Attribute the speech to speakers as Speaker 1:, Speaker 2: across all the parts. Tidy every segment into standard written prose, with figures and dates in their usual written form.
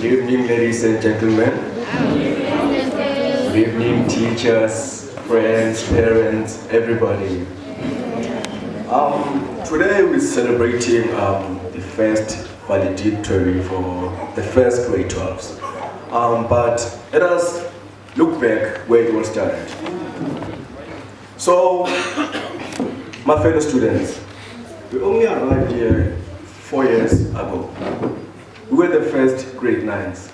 Speaker 1: Good evening, ladies and gentlemen. Good evening, teachers, friends, parents, everybody. Today we're celebrating the first valedictory for the first grade 12s. But let us look back where it all started. So, my fellow students, we only arrived here 4 years ago. We were the first grade 9s.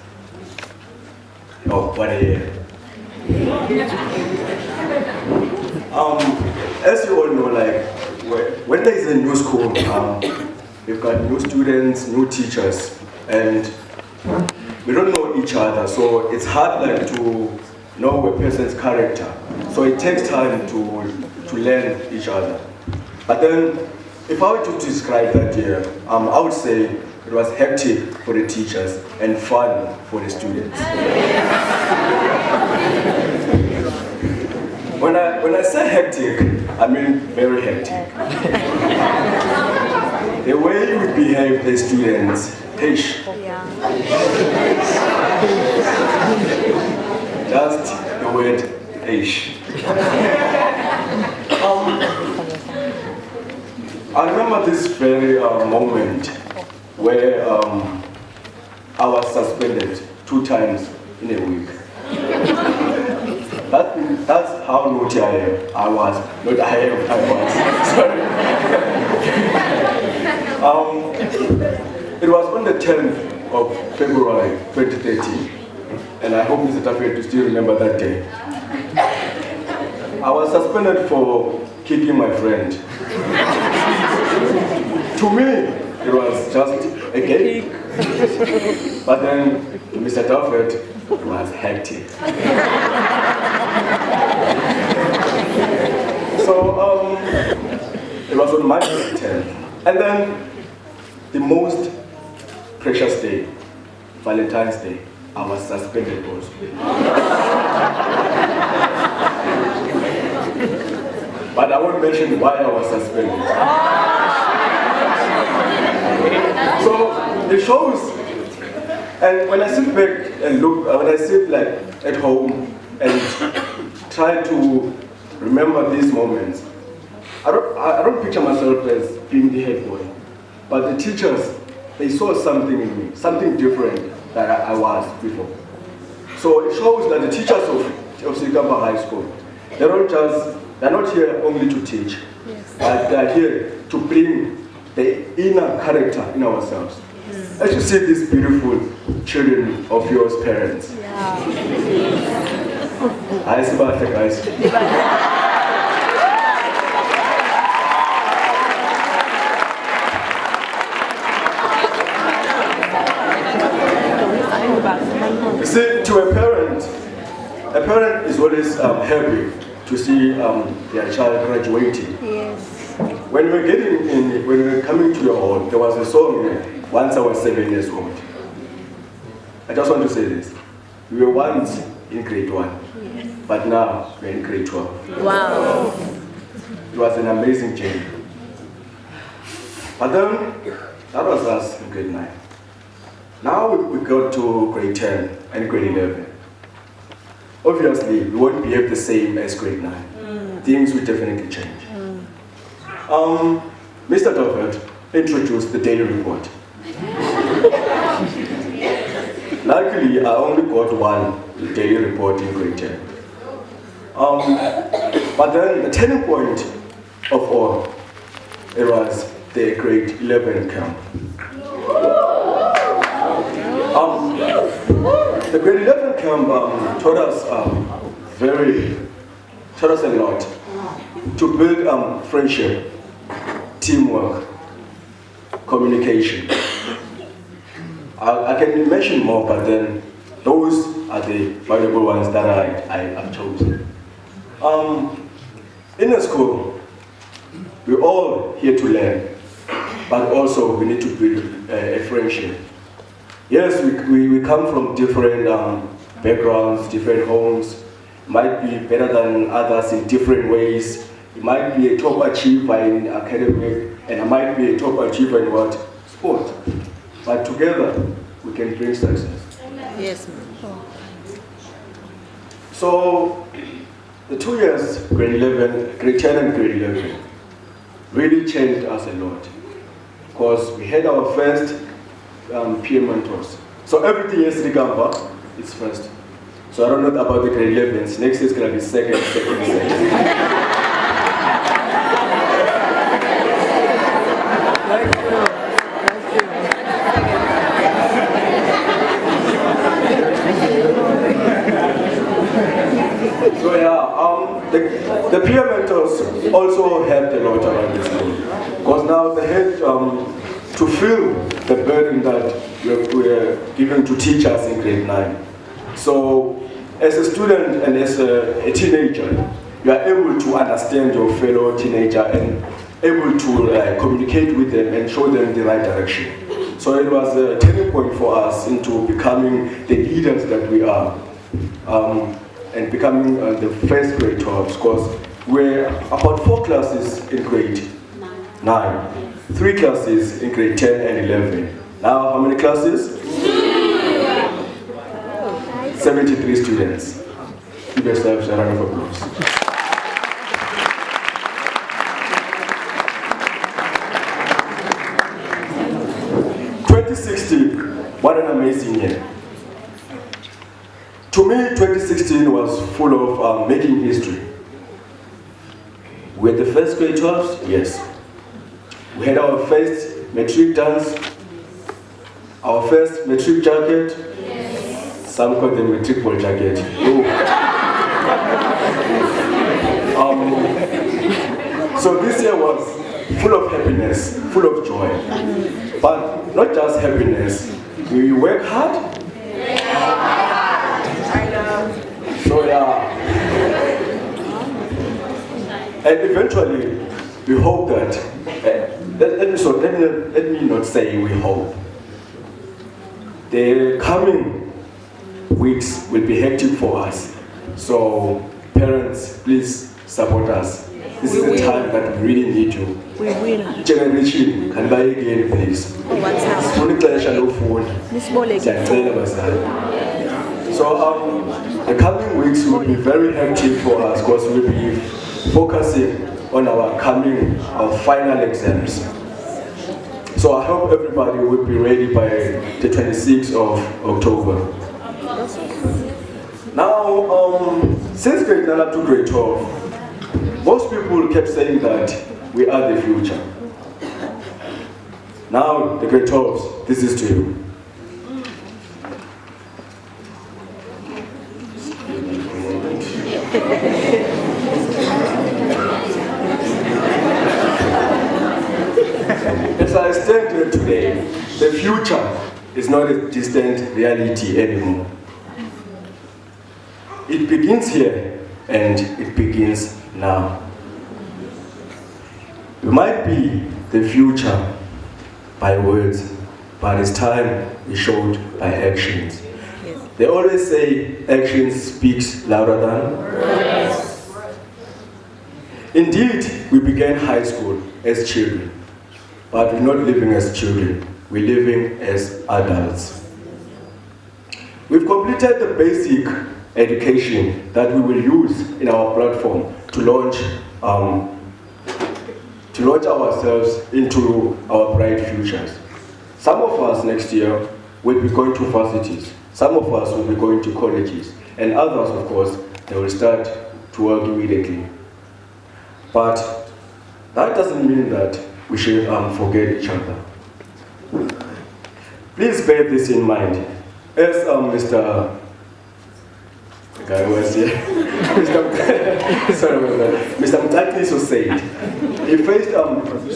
Speaker 1: Oh, what a year. As you all know, like, when there is a new school, we've got new students, new teachers, and we don't know each other, so it's hard like to know a person's character. So it takes time to learn each other. But then, if I were to describe that year, I would say it was hectic for the teachers and fun for the students. When I say hectic, I mean very hectic. The way we behave the students, just the word I remember this very moment where I was suspended 2 times in a week. That's how naughty I was. Not I was. Sorry. It was on the 10th of February 2013, and I hope Mr. Tafet to still remember that day. I was suspended for kicking my friend. To me, it was just a game. But then, Mr. Tafet, it was hectic. So, it was on March 10th. And then, the most precious day, Valentine's Day, I was suspended also. But I won't mention why I was suspended. So it shows, and when I sit back and look, when I sit like at home and try to remember these moments, I don't picture myself as being the head boy, but the teachers, they saw something in me, something different that I was before. So it shows that the teachers of Silikamva High School, they're not here only to teach, but they're here to bring the inner character in ourselves. As you see these beautiful children of yours, parents. Hi, Sibahle, guys. You see, to a parent is always happy to see their child graduating. Yes. When we were coming to your hall, there was a song once I was 7 years old. I just want to say this. We were once in grade 1, yes, but now we're in grade 12.
Speaker 2: Wow.
Speaker 1: It was an amazing journey. But then, that was us in grade 9. Now we got to grade 10 and grade 11. Obviously, we won't behave the same as grade 9. Things will definitely change. Mr. Tafet introduced the daily report. Luckily, I only got one daily report in grade 10. But then the turning point of all, it was the grade 11 camp. The grade 11 camp taught us a lot to build friendship, teamwork, communication. I can mention more, but then those are the valuable ones that I've chosen. In a school, we're all here to learn, but also we need to build a friendship. Yes, we come from different backgrounds, different homes, might be better than others in different ways. You might be a top achiever in academic, and I might be a top achiever in what? Sport. But together, we can bring success.
Speaker 2: Yes.
Speaker 1: So the 2 years, grade 11, grade 10 and grade 11, really changed us a lot. Because we had our first peer mentors. So everything is Silikamva, it's first. So I don't know about the grade 11s. Next year is going to be second. So yeah, the peer mentors also helped a lot around this school. Because now they had to feel the burden that we were given to teach us in grade 9. So as a student and as a teenager, you are able to understand your fellow teenager and able to communicate with them and show them the right direction. So it was a turning point for us into becoming the leaders that we are. And becoming the first grade 12s, because we're about 4 classes in grade 9, 3 classes in grade 10 and 11. Now, how many classes? 73 students. Give yourselves a round of applause. What an amazing year. To me, 2016 was full of making history. We had the first grade 12s, yes. We had our first matric dance, our first matric jacket. Yes. Some call them matric ball jacket. So this year was full of happiness, full of joy. But not just happiness. We work hard. So yeah, and eventually we hope that, let me not say we hope, the coming weeks will be hectic for us. So parents, please support us. This is the time that we really need you.
Speaker 2: We will.
Speaker 1: Generation, can buy again, please.
Speaker 2: What's up?
Speaker 1: So the coming weeks will be very hectic for us because we'll be focusing on our final exams. So I hope everybody will be ready by the 26th of October. Now, since grade 9 up to grade 12, most people kept saying that we are the future. Now, the grade 12s, this is to you. As I stand here today, the future is not a distant reality anymore. It begins here and it begins now. We might be the future by words, but it's time we showed by actions. Yes. They always say actions speaks louder than words. Indeed, we began high school as children, but we're not living as children, we're living as adults. We've completed the basic education that we will use in our platform to launch ourselves into our bright futures. Some of us next year will be going to varsities, some of us will be going to colleges, and others, of course, they will start to work immediately. But that doesn't mean that we should forget each other. Please bear this in mind. As Mr. Mtakliso said, he faced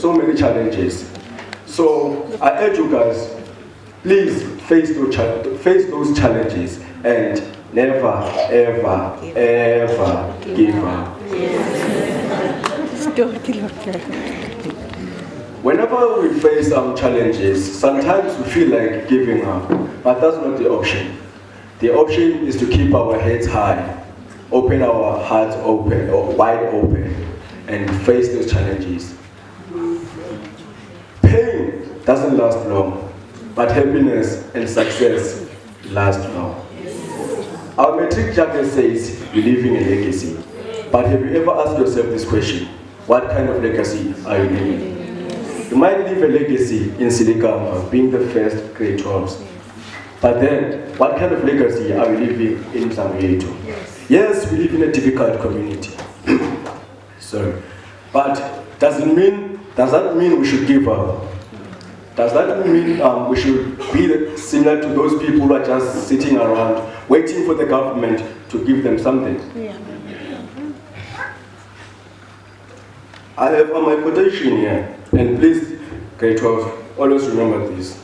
Speaker 1: so many challenges. So I urge you guys, please face those challenges and never, ever, ever give up. Whenever we face challenges, sometimes we feel like giving up, but that's not the option. The option is to keep our heads high, open our hearts open, or wide open, and face those challenges. Pain doesn't last long, but happiness and success last now. Our metric jacket says, you're leaving a legacy. But have you ever asked yourself this question? What kind of legacy are you leaving? You might leave a legacy in Silikamva, being the first grade 12s. But then, what kind of legacy are we living in Zambia? Yes, we live in a difficult community. Sorry. But does that mean we should give up? Does that mean we should be similar to those people who are just sitting around waiting for the government to give them something? Yeah. I have my quotation here, and please, grade 12, always remember this.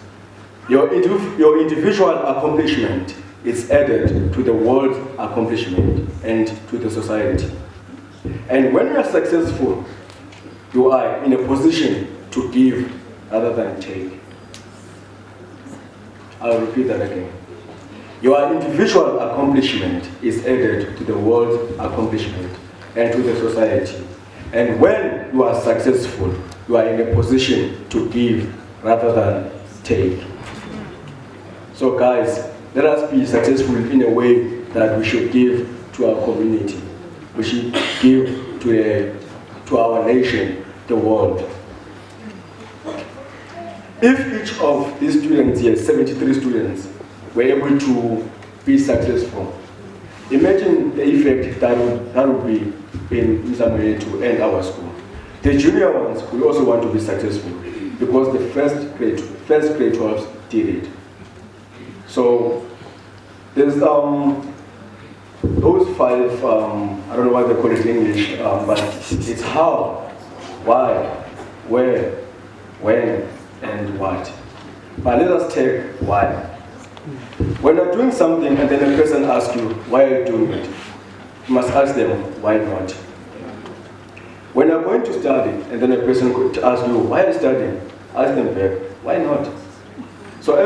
Speaker 1: Your individual accomplishment is added to the world's accomplishment and to the society. And when you are successful, you are in a position to give rather than take. I'll repeat that again. Your individual accomplishment is added to the world's accomplishment and to the society. And when you are successful, you are in a position to give rather than take. So guys, let us be successful in a way that we should give to our community. We should give to our nation, the world. If each of these students here, 73 students, were able to be successful, imagine the effect that would be in Mzamwe to end our school. The junior ones will also want to be successful because the first grade 12s did it. So there's those 5, I don't know why they call it English, but it's how, why, where, when, and what. But let us take why. When you're doing something and then a person asks you, why are you doing it? You must ask them, why not? When you're going to study and then a person could ask you, why are you studying? Ask them back, why not? So